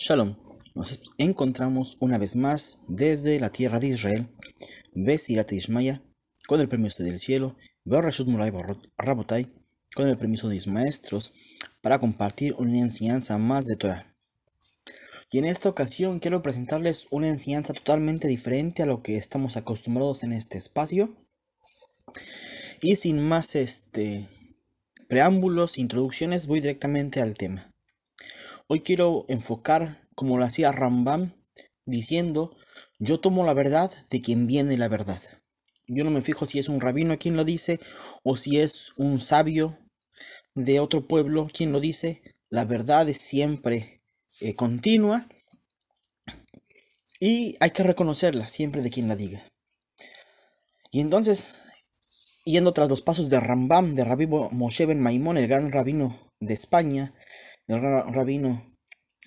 Shalom, nos encontramos una vez más desde la tierra de Israel, Besirat Ishmaya, con el permiso del cielo, Bereshut Moray Rabotai, con el permiso de mis maestros, para compartir una enseñanza más de Torah. Y en esta ocasión quiero presentarles una enseñanza totalmente diferente a lo que estamos acostumbrados en este espacio. Y sin más preámbulos, introducciones, voy directamente al tema. Hoy quiero enfocar, como lo hacía Rambam, diciendo: yo tomo la verdad de quien viene la verdad. Yo no me fijo si es un rabino quien lo dice o si es un sabio de otro pueblo quien lo dice. La verdad es siempre continua y hay que reconocerla siempre de quien la diga. Y entonces, yendo tras los pasos de Rambam, de Rabbi Moshe ben Maimón, el gran rabino de España, el gran rabino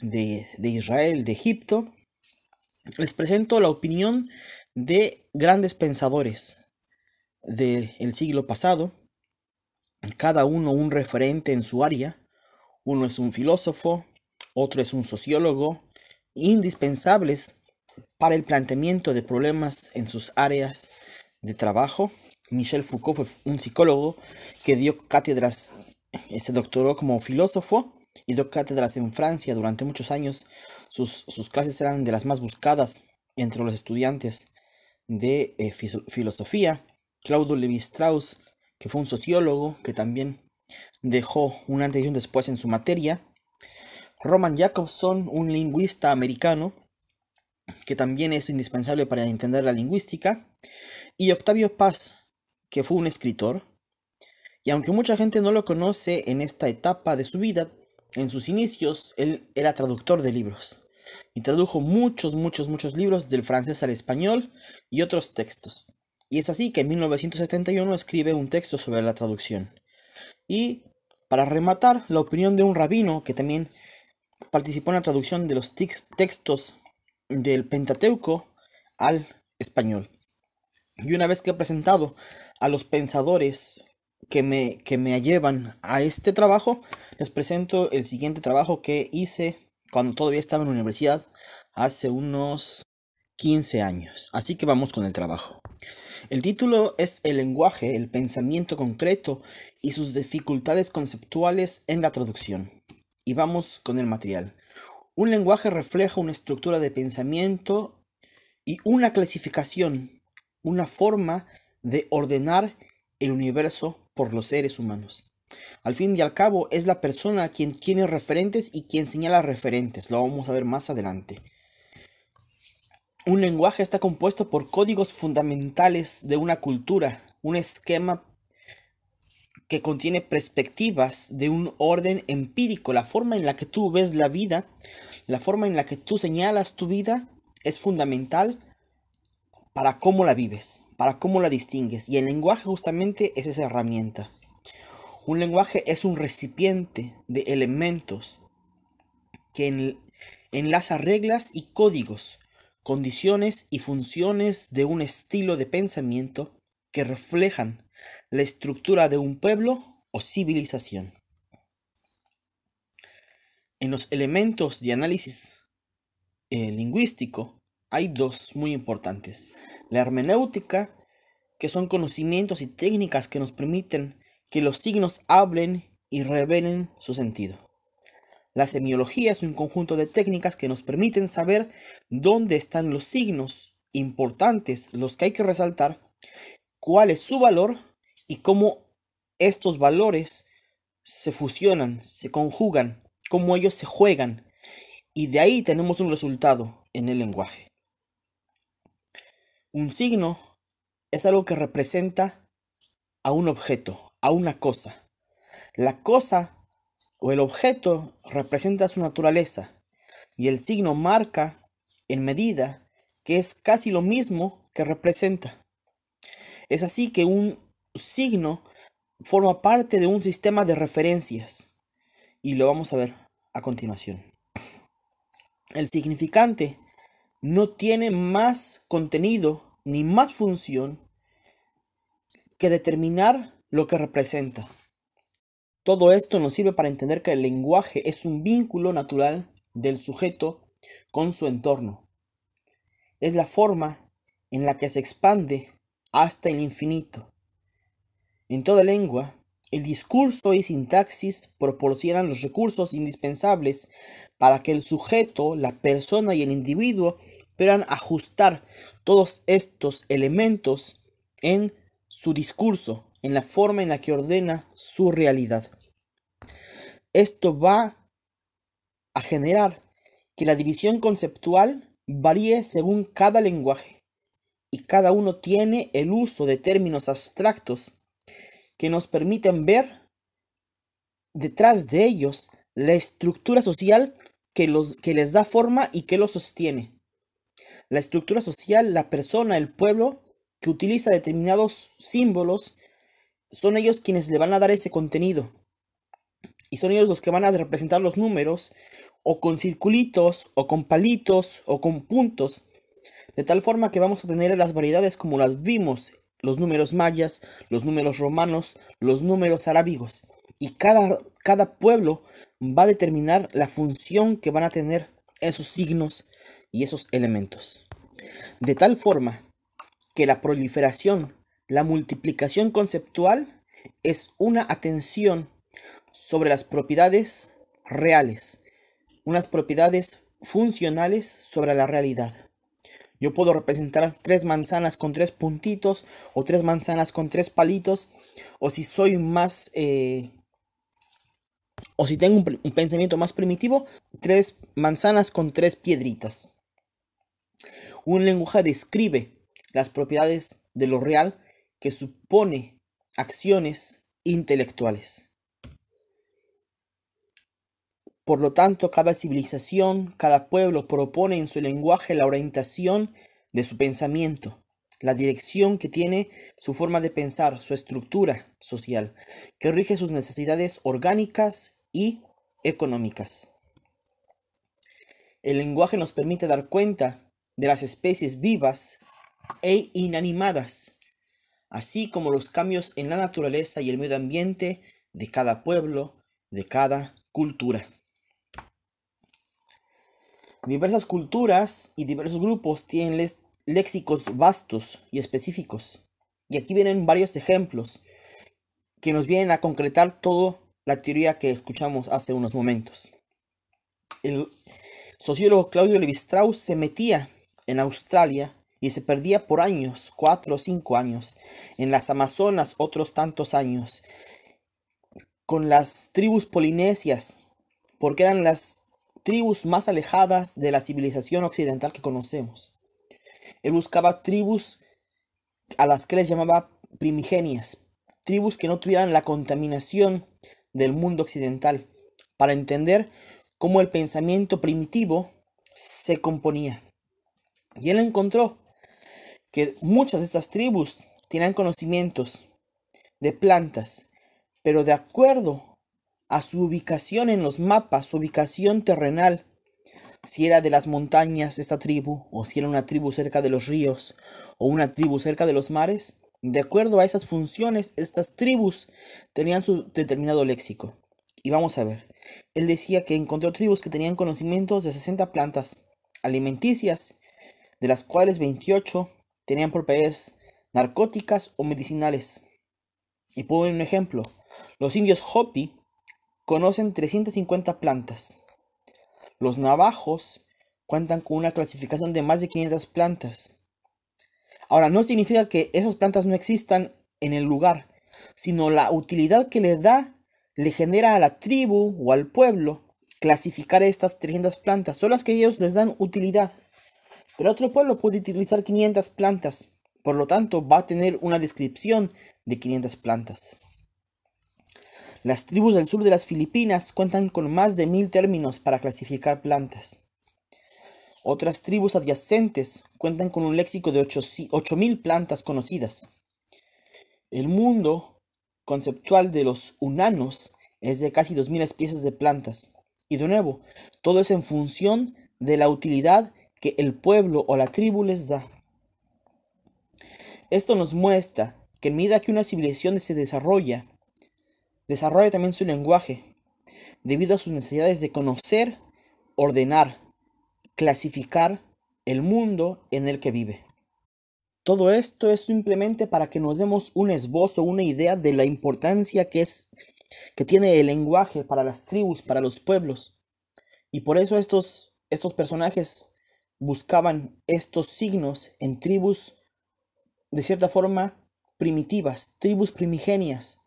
de Israel, de Egipto, les presento la opinión de grandes pensadores del siglo pasado, cada uno un referente en su área. Uno es un filósofo, otro es un sociólogo, indispensables para el planteamiento de problemas en sus áreas de trabajo. Michel Foucault fue un psicólogo que dio cátedras, se doctoró como filósofo y dio cátedras en Francia durante muchos años. Sus clases eran de las más buscadas entre los estudiantes de filosofía. Claude Lévi-Strauss, que fue un sociólogo que también dejó un antes y un después en su materia. Roman Jakobson, un lingüista americano, que también es indispensable para entender la lingüística. Y Octavio Paz, que fue un escritor. Y aunque mucha gente no lo conoce en esta etapa de su vida, en sus inicios él era traductor de libros y tradujo muchos libros del francés al español y otros textos. Y es así que en 1971 escribe un texto sobre la traducción. Y para rematar, la opinión de un rabino que también participó en la traducción de los textos del Pentateuco al español. Y una vez que he presentado a los pensadores que me llevan a este trabajo, les presento el siguiente trabajo que hice cuando todavía estaba en la universidad, hace unos 15 años. Así que vamos con el trabajo. El título es El lenguaje, el pensamiento concreto y sus dificultades conceptuales en la traducción. Y vamos con el material. Un lenguaje refleja una estructura de pensamiento y una clasificación, una forma de ordenar el universo por los seres humanos. Al fin y al cabo, es la persona quien tiene referentes y quien señala referentes. Lo vamos a ver más adelante. Un lenguaje está compuesto por códigos fundamentales de una cultura, un esquema que contiene perspectivas de un orden empírico. La forma en la que tú ves la vida, la forma en la que tú señalas tu vida es fundamental para cómo la vives, para cómo la distingues. Y el lenguaje justamente es esa herramienta. Un lenguaje es un recipiente de elementos que enlaza reglas y códigos, condiciones y funciones de un estilo de pensamiento que reflejan la estructura de un pueblo o civilización. En los elementos de análisis lingüístico hay dos muy importantes: la hermenéutica, que son conocimientos y técnicas que nos permiten que los signos hablen y revelen su sentido. La semiología es un conjunto de técnicas que nos permiten saber dónde están los signos importantes, los que hay que resaltar, cuál es su valor y cómo estos valores se fusionan, se conjugan, cómo ellos se juegan. Y de ahí tenemos un resultado en el lenguaje. Un signo es algo que representa a un objeto, a una cosa. La cosa o el objeto representa su naturaleza y el signo marca en medida que es casi lo mismo que representa. Es así que un signo forma parte de un sistema de referencias y lo vamos a ver a continuación. El significante no tiene más contenido ni más función que determinar lo que representa. Todo esto nos sirve para entender que el lenguaje es un vínculo natural del sujeto con su entorno. Es la forma en la que se expande hasta el infinito. En toda lengua, el discurso y sintaxis proporcionan los recursos indispensables para que el sujeto, la persona y el individuo puedan ajustar todos estos elementos en su discurso, en la forma en la que ordena su realidad. Esto va a generar que la división conceptual varíe según cada lenguaje, y cada uno tiene el uso de términos abstractos que nos permiten ver detrás de ellos la estructura social que les da forma y que los sostiene. La estructura social, la persona, el pueblo que utiliza determinados símbolos, son ellos quienes le van a dar ese contenido. Y son ellos los que van a representar los números, o con circulitos, o con palitos, o con puntos, de tal forma que vamos a tener las variedades como las vimos, los números mayas, los números romanos, los números arábigos. Y cada pueblo va a determinar la función que van a tener esos signos y esos elementos. De tal forma que la proliferación, la multiplicación conceptual es una atención sobre las propiedades reales, unas propiedades funcionales sobre la realidad. Yo puedo representar 3 manzanas con 3 puntitos, o 3 manzanas con 3 palitos, o si soy más, o si tengo un pensamiento más primitivo, 3 manzanas con 3 piedritas. Un lenguaje describe las propiedades de lo real que supone acciones intelectuales. Por lo tanto, cada civilización, cada pueblo propone en su lenguaje la orientación de su pensamiento, la dirección que tiene su forma de pensar, su estructura social, que rige sus necesidades orgánicas y económicas. El lenguaje nos permite dar cuenta de las especies vivas e inanimadas, así como los cambios en la naturaleza y el medio ambiente de cada pueblo, de cada cultura. Diversas culturas y diversos grupos tienen léxicos vastos y específicos. Y aquí vienen varios ejemplos que nos vienen a concretar toda la teoría que escuchamos hace unos momentos. El sociólogo Claudio Levi-Strauss se metía en Australia y se perdía por años, 4 o 5 años, en las Amazonas otros tantos años, con las tribus polinesias, porque eran las tribus más alejadas de la civilización occidental que conocemos. Él buscaba tribus a las que les llamaba primigenias, tribus que no tuvieran la contaminación del mundo occidental, para entender cómo el pensamiento primitivo se componía. Y él encontró que muchas de estas tribus tenían conocimientos de plantas, pero de acuerdo a su ubicación en los mapas, su ubicación terrenal, si era de las montañas esta tribu, o si era una tribu cerca de los ríos, o una tribu cerca de los mares, de acuerdo a esas funciones, estas tribus tenían su determinado léxico. Y vamos a ver, él decía que encontró tribus que tenían conocimientos de 60 plantas alimenticias, de las cuales 28 tenían propiedades narcóticas o medicinales. Y pongo un ejemplo, los indios Hopi conocen 350 plantas. Los navajos cuentan con una clasificación de más de 500 plantas. Ahora, no significa que esas plantas no existan en el lugar, sino la utilidad que le genera a la tribu o al pueblo clasificar estas 300 plantas. Son las que ellos les dan utilidad. Pero otro pueblo puede utilizar 500 plantas. Por lo tanto, va a tener una descripción de 500 plantas. Las tribus del sur de las Filipinas cuentan con más de 1000 términos para clasificar plantas. Otras tribus adyacentes cuentan con un léxico de 8000 plantas conocidas. El mundo conceptual de los hunanos es de casi 2000 especies de plantas. Y de nuevo, todo es en función de la utilidad que el pueblo o la tribu les da. Esto nos muestra que en medida que una civilización se desarrolla también su lenguaje, debido a sus necesidades de conocer, ordenar, clasificar el mundo en el que vive. Todo esto es simplemente para que nos demos un esbozo, una idea de la importancia que tiene el lenguaje para las tribus, para los pueblos. Y por eso estos personajes buscaban estos signos en tribus de cierta forma primitivas, tribus primigenias,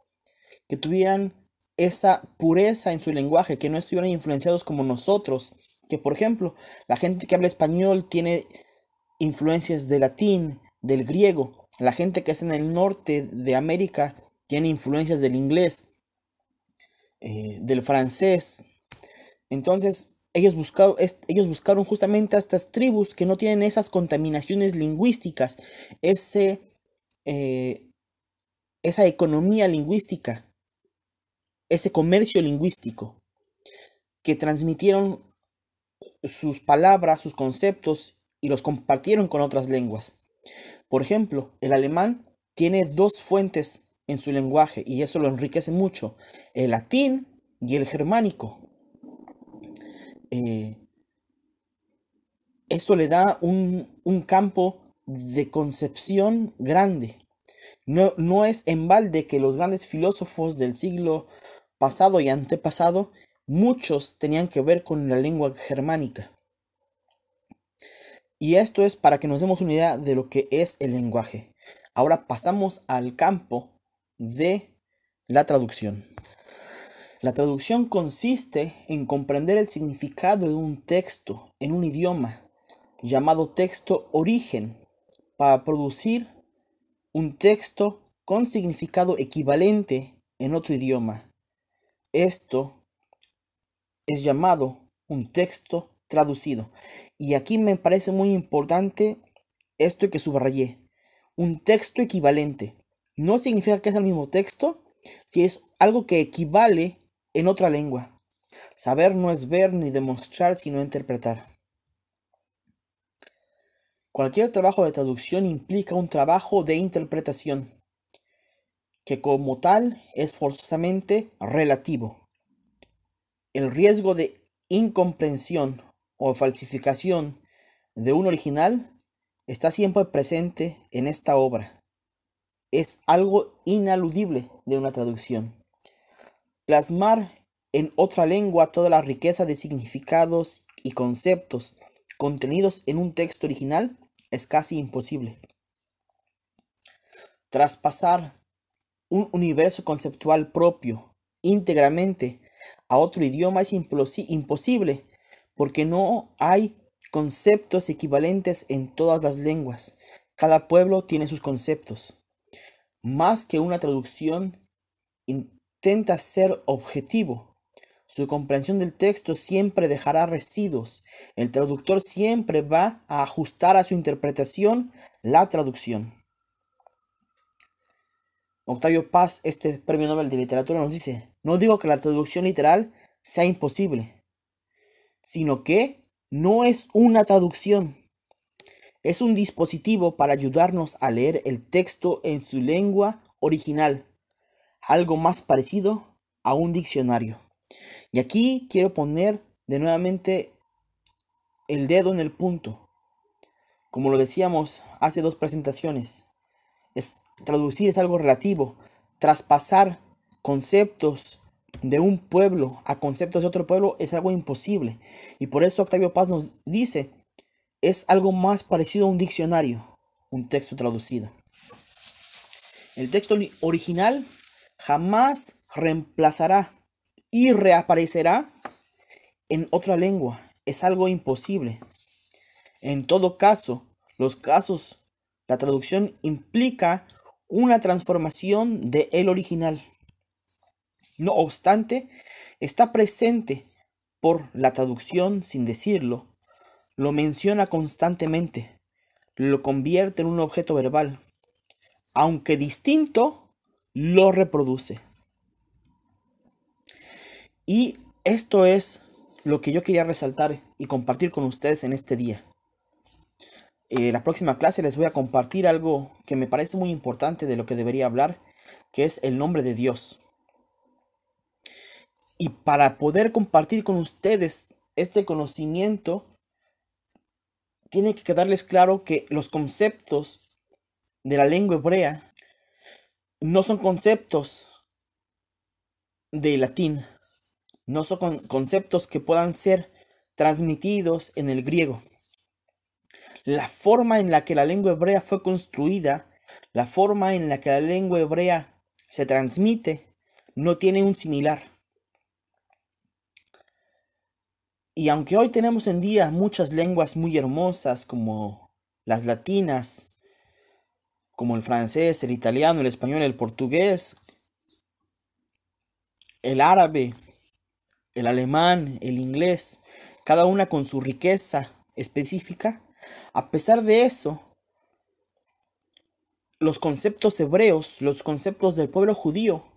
que tuvieran esa pureza en su lenguaje, que no estuvieran influenciados como nosotros, que por ejemplo, la gente que habla español tiene influencias del latín, del griego, la gente que está en el norte de América tiene influencias del inglés, del francés. Entonces, ellos buscaron justamente a estas tribus que no tienen esas contaminaciones lingüísticas, esa economía lingüística, ese comercio lingüístico, que transmitieron sus palabras, sus conceptos y los compartieron con otras lenguas. Por ejemplo, el alemán tiene dos fuentes en su lenguaje y eso lo enriquece mucho, el latín y el germánico. Eso le da un campo de concepción grande. No es en balde que los grandes filósofos del siglo pasado y antepasado, muchos tenían que ver con la lengua germánica. Y esto es para que nos demos una idea de lo que es el lenguaje. Ahora pasamos al campo de la traducción. La traducción consiste en comprender el significado de un texto en un idioma llamado texto origen para producir un texto con significado equivalente en otro idioma. Esto es llamado un texto traducido. Y aquí me parece muy importante esto que subrayé. Un texto equivalente. No significa que es el mismo texto, si es algo que equivale en otra lengua. Saber no es ver ni demostrar, sino interpretar. Cualquier trabajo de traducción implica un trabajo de interpretación, que como tal es forzosamente relativo. El riesgo de incomprensión o falsificación de un original está siempre presente en esta obra. Es algo inaludible de una traducción. Plasmar en otra lengua toda la riqueza de significados y conceptos contenidos en un texto original es casi imposible. Traspasar un universo conceptual propio íntegramente a otro idioma es imposible porque no hay conceptos equivalentes en todas las lenguas. Cada pueblo tiene sus conceptos. Más que una traducción, intenta ser objetivo. Su comprensión del texto siempre dejará residuos. El traductor siempre va a ajustar a su interpretación la traducción. Octavio Paz, este premio Nobel de Literatura, nos dice: no digo que la traducción literal sea imposible, sino que no es una traducción. Es un dispositivo para ayudarnos a leer el texto en su lengua original, algo más parecido a un diccionario. Y aquí quiero poner de nuevamente el dedo en el punto. Como lo decíamos hace dos presentaciones, traducir es algo relativo. Traspasar conceptos de un pueblo a conceptos de otro pueblo es algo imposible. Y por eso Octavio Paz nos dice, es algo más parecido a un diccionario, un texto traducido. El texto original jamás reemplazará y reaparecerá en otra lengua. Es algo imposible. En todo caso, la traducción implica una transformación de el original. No obstante, está presente por la traducción sin decirlo. Lo menciona constantemente. Lo convierte en un objeto verbal. Aunque distinto, lo reproduce. Y esto es lo que yo quería resaltar y compartir con ustedes en este día. La próxima clase les voy a compartir algo que me parece muy importante de lo que debería hablar, que es el nombre de Dios. Y para poder compartir con ustedes este conocimiento, tiene que quedarles claro que los conceptos de la lengua hebrea no son conceptos de latín, no son conceptos que puedan ser transmitidos en el griego. La forma en la que la lengua hebrea fue construida, la forma en la que la lengua hebrea se transmite, no tiene un similar. Y aunque hoy tenemos en día muchas lenguas muy hermosas como las latinas, como el francés, el italiano, el español, el portugués, el árabe, el alemán, el inglés, cada una con su riqueza específica, a pesar de eso, los conceptos hebreos, los conceptos del pueblo judío,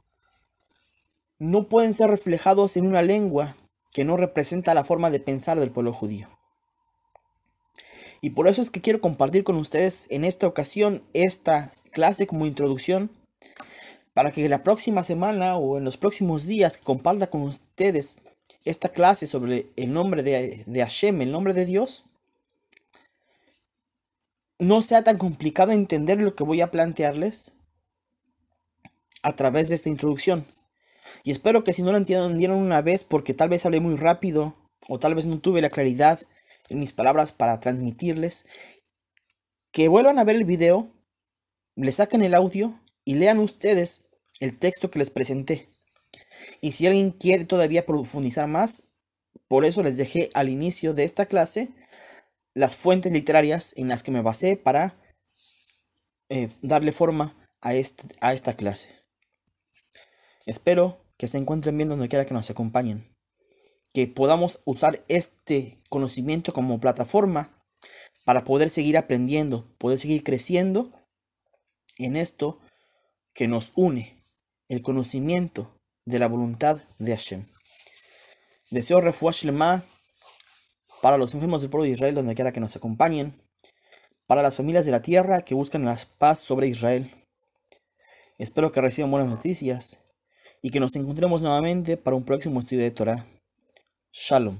no pueden ser reflejados en una lengua que no representa la forma de pensar del pueblo judío. Y por eso es que quiero compartir con ustedes en esta ocasión esta clase como introducción, para que la próxima semana o en los próximos días comparta con ustedes esta clase sobre el nombre de Hashem, el nombre de Dios, no sea tan complicado entender lo que voy a plantearles a través de esta introducción. Y espero que si no lo entendieron una vez porque tal vez hablé muy rápido o tal vez no tuve la claridad en mis palabras para transmitirles, que vuelvan a ver el video, le saquen el audio y lean ustedes el texto que les presenté. Y si alguien quiere todavía profundizar más, por eso les dejé al inicio de esta clase las fuentes literarias en las que me basé para darle forma a esta clase. Espero que se encuentren bien donde quiera que nos acompañen, que podamos usar este conocimiento como plataforma para poder seguir aprendiendo, poder seguir creciendo en esto que nos une, el conocimiento de la voluntad de Hashem. Deseo refuah shlema para los enfermos del pueblo de Israel donde quiera que nos acompañen, para las familias de la tierra que buscan la paz sobre Israel. Espero que reciban buenas noticias y que nos encontremos nuevamente para un próximo estudio de Torah. Shalom.